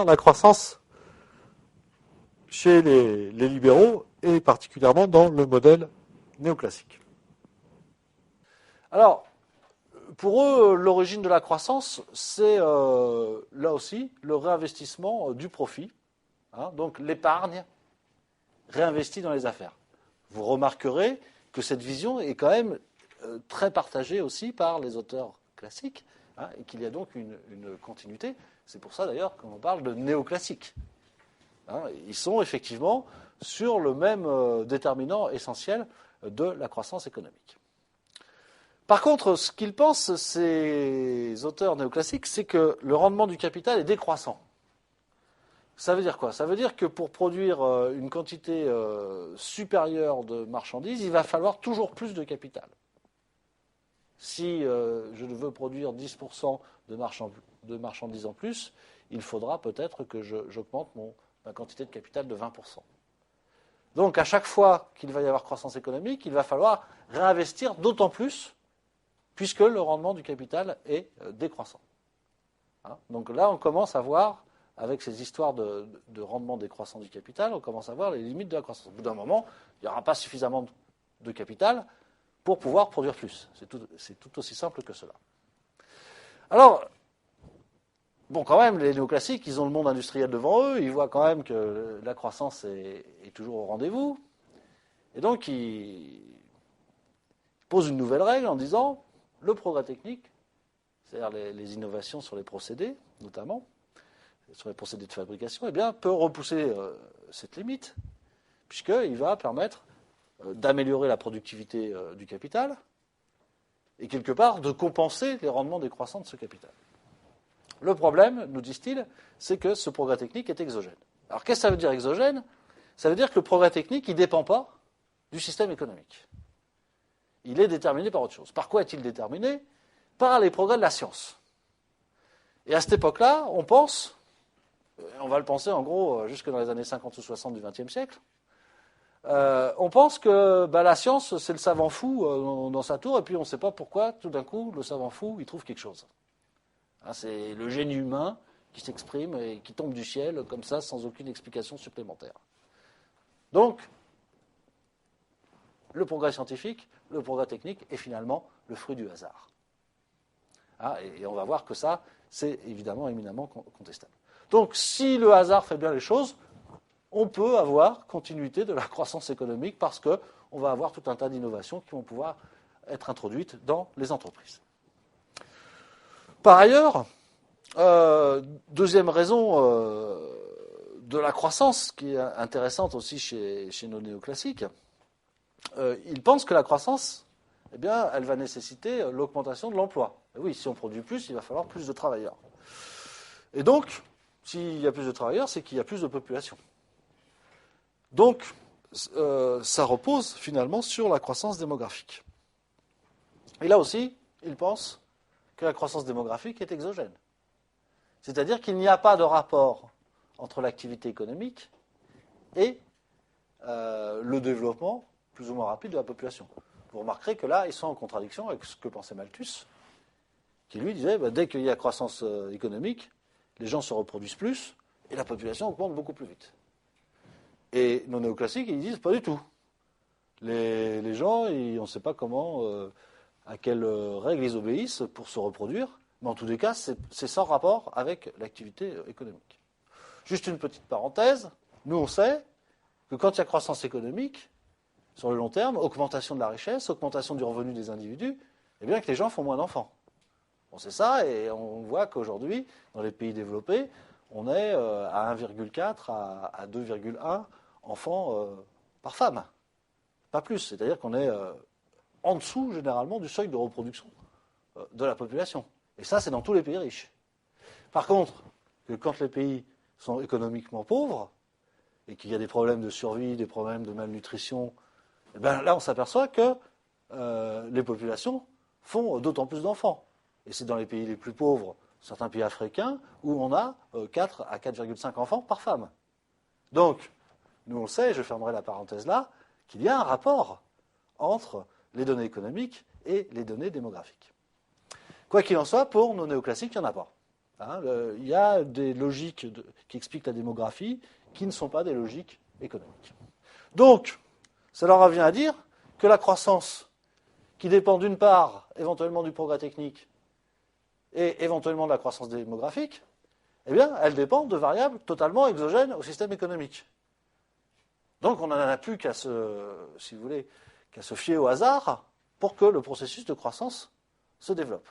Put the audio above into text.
la croissance chez les libéraux et particulièrement dans le modèle néoclassique. Alors, pour eux, l'origine de la croissance, c'est là aussi le réinvestissement du profit, donc l'épargne réinvestie dans les affaires. Vous remarquerez que cette vision est quand même très partagée aussi par les auteurs classiques, et qu'il y a donc une continuité. C'est pour ça d'ailleurs qu'on parle de néoclassique. Ils sont effectivement sur le même déterminant essentiel de la croissance économique. Par contre, ce qu'ils pensent, ces auteurs néoclassiques, c'est que le rendement du capital est décroissant. Ça veut dire quoi? Ça veut dire que pour produire une quantité supérieure de marchandises, il va falloir toujours plus de capital. Si je veux produire 10% de marchandises en plus, il faudra peut-être que j'augmente ma quantité de capital de 20%. Donc à chaque fois qu'il va y avoir croissance économique, il va falloir réinvestir d'autant plus, puisque le rendement du capital est décroissant. Donc là, on commence à voir, avec ces histoires de rendement décroissant du capital, on commence à voir les limites de la croissance. Au bout d'un moment, il n'y aura pas suffisamment de capital pour pouvoir produire plus. C'est tout aussi simple que cela. Alors, bon, quand même, les néoclassiques, ils ont le monde industriel devant eux, ils voient quand même que la croissance est toujours au rendez-vous. Et donc, ils posent une nouvelle règle en disant le progrès technique, c'est-à-dire les innovations sur les procédés, notamment, sur les procédés de fabrication, peut repousser cette limite, puisqu'il va permettre d'améliorer la productivité du capital et quelque part de compenser les rendements décroissants de ce capital. Le problème, nous disent-ils, c'est que ce progrès technique est exogène. Alors qu'est-ce que ça veut dire exogène? Ça veut dire que le progrès technique, il ne dépend pas du système économique. Il est déterminé par autre chose. Par quoi est-il déterminé? Par les progrès de la science. Et à cette époque-là, on pense, on va le penser en gros jusque dans les années 50 ou 60 du XXe siècle, on pense que la science, c'est le savant fou dans sa tour, et puis on ne sait pas pourquoi, tout d'un coup, le savant fou, il trouve quelque chose. C'est le génie humain qui s'exprime et qui tombe du ciel comme ça, sans aucune explication supplémentaire. Donc, le progrès scientifique, le progrès technique est finalement le fruit du hasard. Et on va voir que ça, c'est évidemment éminemment contestable. Donc, si le hasard fait bien les choses, on peut avoir continuité de la croissance économique parce qu'on va avoir tout un tas d'innovations qui vont pouvoir être introduites dans les entreprises. Par ailleurs, deuxième raison de la croissance, qui est intéressante aussi chez nos néoclassiques, ils pensent que la croissance, elle va nécessiter l'augmentation de l'emploi. Et oui, si on produit plus, il va falloir plus de travailleurs. Et donc, s'il y a plus de travailleurs, c'est qu'il y a plus de population. Donc, ça repose finalement sur la croissance démographique. Et là aussi, ils pensent que la croissance démographique est exogène. C'est-à-dire qu'il n'y a pas de rapport entre l'activité économique et le développement plus ou moins rapide de la population. Vous remarquerez que là, ils sont en contradiction avec ce que pensait Malthus, qui lui disait, dès qu'il y a croissance économique, les gens se reproduisent plus et la population augmente beaucoup plus vite. Et nos néoclassiques, ils disent pas du tout. Les gens, on ne sait pas comment, à quelles règles ils obéissent pour se reproduire, mais en tous les cas, c'est sans rapport avec l'activité économique. Juste une petite parenthèse, nous on sait que quand il y a croissance économique, sur le long terme, augmentation de la richesse, augmentation du revenu des individus, que les gens font moins d'enfants. On sait ça et on voit qu'aujourd'hui, dans les pays développés, on est à 1,4 à 2,1 enfants par femme. Pas plus, c'est-à-dire qu'on est en dessous, généralement, du seuil de reproduction de la population. Et ça, c'est dans tous les pays riches. Par contre, quand les pays sont économiquement pauvres, et qu'il y a des problèmes de survie, des problèmes de malnutrition, là, on s'aperçoit que les populations font d'autant plus d'enfants. Et c'est dans les pays les plus pauvres, certains pays africains, où on a 4 à 4,5 enfants par femme. Donc, nous on le sait, je fermerai la parenthèse là, qu'il y a un rapport entre les données économiques et les données démographiques. Quoi qu'il en soit, pour nos néoclassiques, il n'y en a pas. Il y a des logiques qui expliquent la démographie qui ne sont pas des logiques économiques. Donc, ça leur revient à dire que la croissance, qui dépend d'une part éventuellement du progrès technique et éventuellement de la croissance démographique, eh bien, elle dépend de variables totalement exogènes au système économique. Donc, on n'en a plus qu'à si vous voulez, qu'à se fier au hasard pour que le processus de croissance se développe.